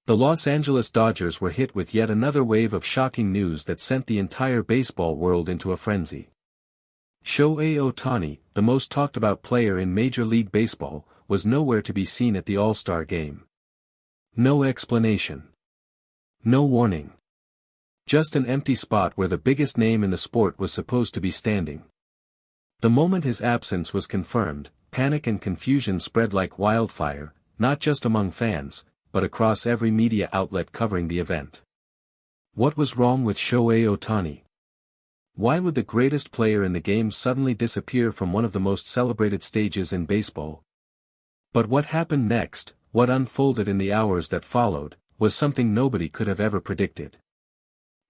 The Los Angeles Dodgers were hit with yet another wave of shocking news that sent the entire baseball world into a frenzy. Shohei Ohtani, the most talked-about player in Major League Baseball, was nowhere to be seen at the All-Star game. No explanation. No warning. Just an empty spot where the biggest name in the sport was supposed to be standing. The moment his absence was confirmed, panic and confusion spread like wildfire, not just among fans, but across every media outlet covering the event. What was wrong with Shohei Ohtani? Why would the greatest player in the game suddenly disappear from one of the most celebrated stages in baseball? But what happened next, what unfolded in the hours that followed, was something nobody could have ever predicted.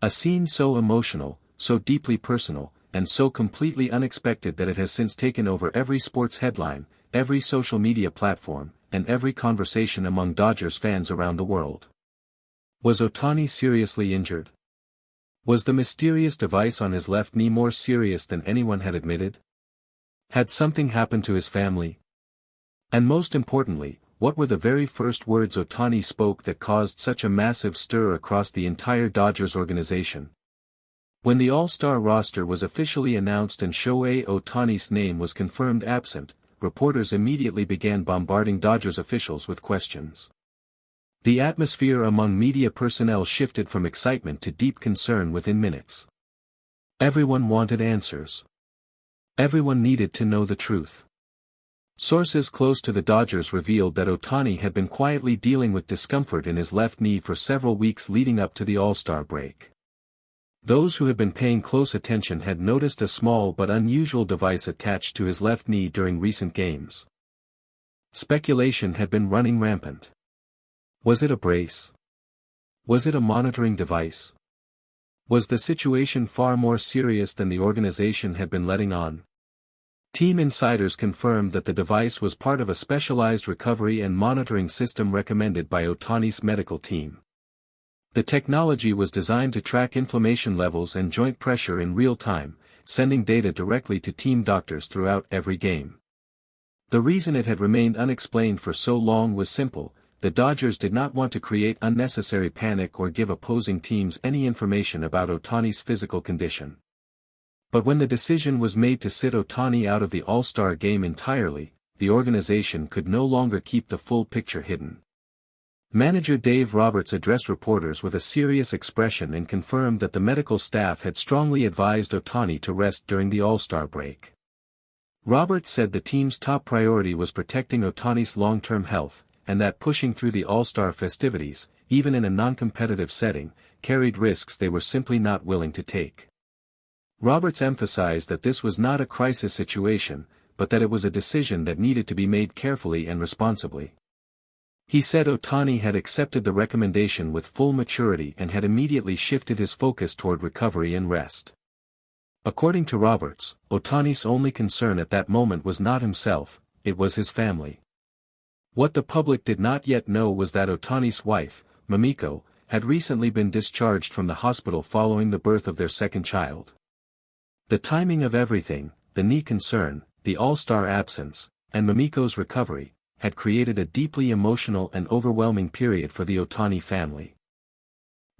A scene so emotional, so deeply personal, and so completely unexpected that it has since taken over every sports headline, every social media platform, and every conversation among Dodgers fans around the world. Was Ohtani seriously injured? Was the mysterious device on his left knee more serious than anyone had admitted? Had something happened to his family? And most importantly, what were the very first words Ohtani spoke that caused such a massive stir across the entire Dodgers organization? When the All-Star roster was officially announced and Shohei Ohtani's name was confirmed absent, reporters immediately began bombarding Dodgers officials with questions. The atmosphere among media personnel shifted from excitement to deep concern within minutes. Everyone wanted answers. Everyone needed to know the truth. Sources close to the Dodgers revealed that Ohtani had been quietly dealing with discomfort in his left knee for several weeks leading up to the All-Star break. Those who had been paying close attention had noticed a small but unusual device attached to his left knee during recent games. Speculation had been running rampant. Was it a brace? Was it a monitoring device? Was the situation far more serious than the organization had been letting on? Team insiders confirmed that the device was part of a specialized recovery and monitoring system recommended by Ohtani's medical team. The technology was designed to track inflammation levels and joint pressure in real time, sending data directly to team doctors throughout every game. The reason it had remained unexplained for so long was simple: the Dodgers did not want to create unnecessary panic or give opposing teams any information about Ohtani's physical condition. But when the decision was made to sit Ohtani out of the All-Star game entirely, the organization could no longer keep the full picture hidden. Manager Dave Roberts addressed reporters with a serious expression and confirmed that the medical staff had strongly advised Ohtani to rest during the All-Star break. Roberts said the team's top priority was protecting Ohtani's long-term health, and that pushing through the All-Star festivities, even in a non-competitive setting, carried risks they were simply not willing to take. Roberts emphasized that this was not a crisis situation, but that it was a decision that needed to be made carefully and responsibly. He said Ohtani had accepted the recommendation with full maturity and had immediately shifted his focus toward recovery and rest. According to Roberts, Ohtani's only concern at that moment was not himself, it was his family. What the public did not yet know was that Ohtani's wife, Mamiko, had recently been discharged from the hospital following the birth of their second child. The timing of everything, the knee concern, the All-Star absence, and Mamiko's recovery, had created a deeply emotional and overwhelming period for the Ohtani family.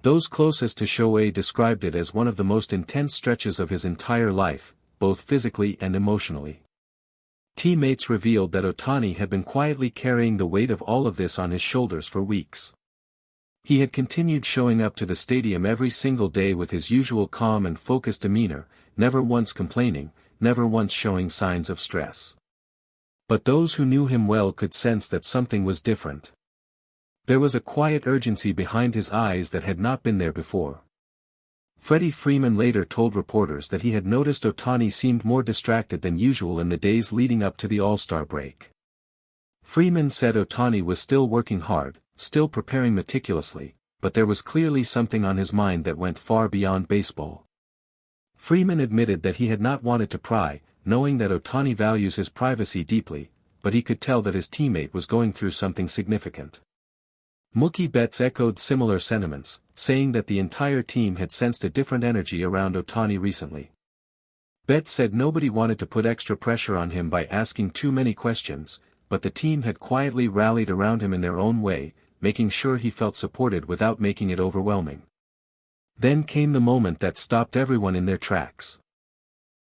Those closest to Shohei described it as one of the most intense stretches of his entire life, both physically and emotionally. Teammates revealed that Ohtani had been quietly carrying the weight of all of this on his shoulders for weeks. He had continued showing up to the stadium every single day with his usual calm and focused demeanor, never once complaining, never once showing signs of stress. But those who knew him well could sense that something was different. There was a quiet urgency behind his eyes that had not been there before. Freddie Freeman later told reporters that he had noticed Ohtani seemed more distracted than usual in the days leading up to the All-Star break. Freeman said Ohtani was still working hard, still preparing meticulously, but there was clearly something on his mind that went far beyond baseball. Freeman admitted that he had not wanted to pry, knowing that Ohtani values his privacy deeply, but he could tell that his teammate was going through something significant. Mookie Betts echoed similar sentiments, saying that the entire team had sensed a different energy around Ohtani recently. Betts said nobody wanted to put extra pressure on him by asking too many questions, but the team had quietly rallied around him in their own way, making sure he felt supported without making it overwhelming. Then came the moment that stopped everyone in their tracks.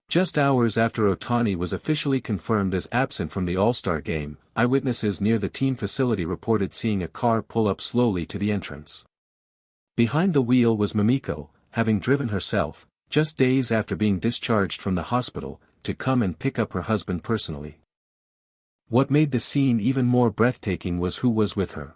Just hours after Ohtani was officially confirmed as absent from the All-Star game, eyewitnesses near the team facility reported seeing a car pull up slowly to the entrance. Behind the wheel was Mamiko, having driven herself, just days after being discharged from the hospital, to come and pick up her husband personally. What made the scene even more breathtaking was who was with her.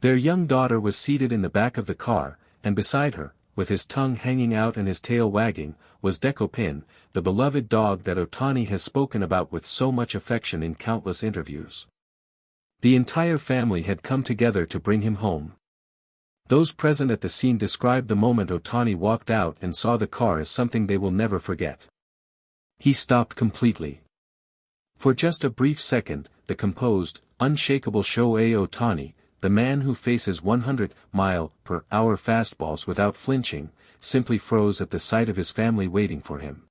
Their young daughter was seated in the back of the car, and beside her, with his tongue hanging out and his tail wagging, was Decopin, the beloved dog that Ohtani has spoken about with so much affection in countless interviews. The entire family had come together to bring him home. Those present at the scene described the moment Ohtani walked out and saw the car as something they will never forget. He stopped completely. For just a brief second, the composed, unshakable Shohei Ohtani, the man who faces 100-mile-per-hour fastballs without flinching, simply froze at the sight of his family waiting for him.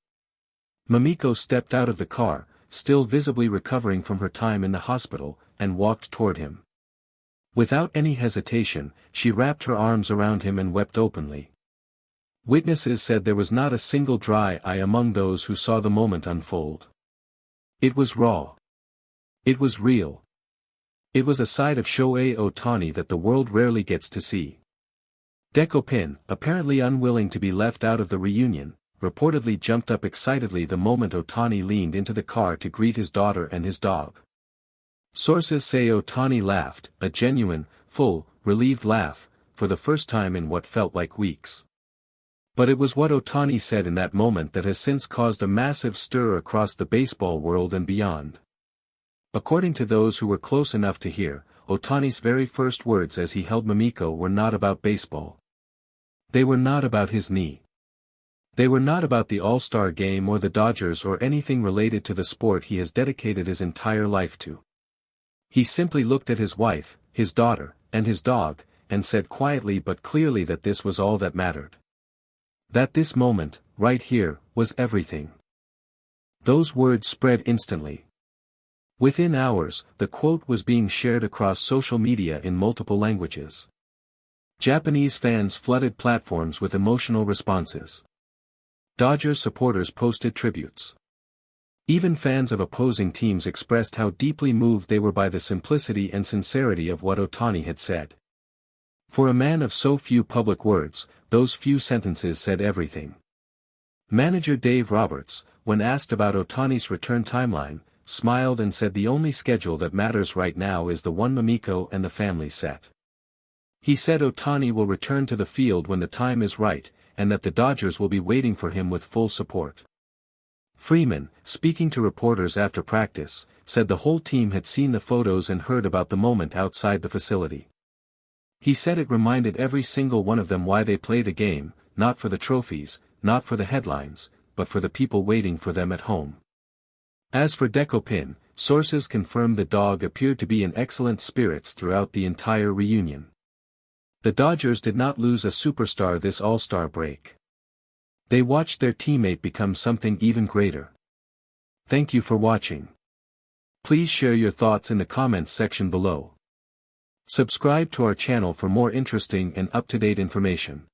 Mamiko stepped out of the car, still visibly recovering from her time in the hospital, and walked toward him. Without any hesitation, she wrapped her arms around him and wept openly. Witnesses said there was not a single dry eye among those who saw the moment unfold. It was raw. It was real. It was a side of Shohei Ohtani that the world rarely gets to see. Decopin, apparently unwilling to be left out of the reunion, reportedly jumped up excitedly the moment Ohtani leaned into the car to greet his daughter and his dog. Sources say Ohtani laughed, a genuine, full, relieved laugh, for the first time in what felt like weeks. But it was what Ohtani said in that moment that has since caused a massive stir across the baseball world and beyond. According to those who were close enough to hear, Ohtani's very first words as he held Mamiko were not about baseball. They were not about his knee. They were not about the All-Star game or the Dodgers or anything related to the sport he has dedicated his entire life to. He simply looked at his wife, his daughter, and his dog, and said quietly but clearly that this was all that mattered. That this moment, right here, was everything. Those words spread instantly. Within hours, the quote was being shared across social media in multiple languages. Japanese fans flooded platforms with emotional responses. Dodgers supporters posted tributes. Even fans of opposing teams expressed how deeply moved they were by the simplicity and sincerity of what Ohtani had said. For a man of so few public words, those few sentences said everything. Manager Dave Roberts, when asked about Ohtani's return timeline, smiled and said the only schedule that matters right now is the one Mamiko and the family set. He said Ohtani will return to the field when the time is right, and that the Dodgers will be waiting for him with full support. Freeman, speaking to reporters after practice, said the whole team had seen the photos and heard about the moment outside the facility. He said it reminded every single one of them why they play the game, not for the trophies, not for the headlines, but for the people waiting for them at home. As for Decopin, sources confirmed the dog appeared to be in excellent spirits throughout the entire reunion. The Dodgers did not lose a superstar this All-Star break. They watched their teammate become something even greater. Thank you for watching. Please share your thoughts in the comments section below. Subscribe to our channel for more interesting and up-to-date information.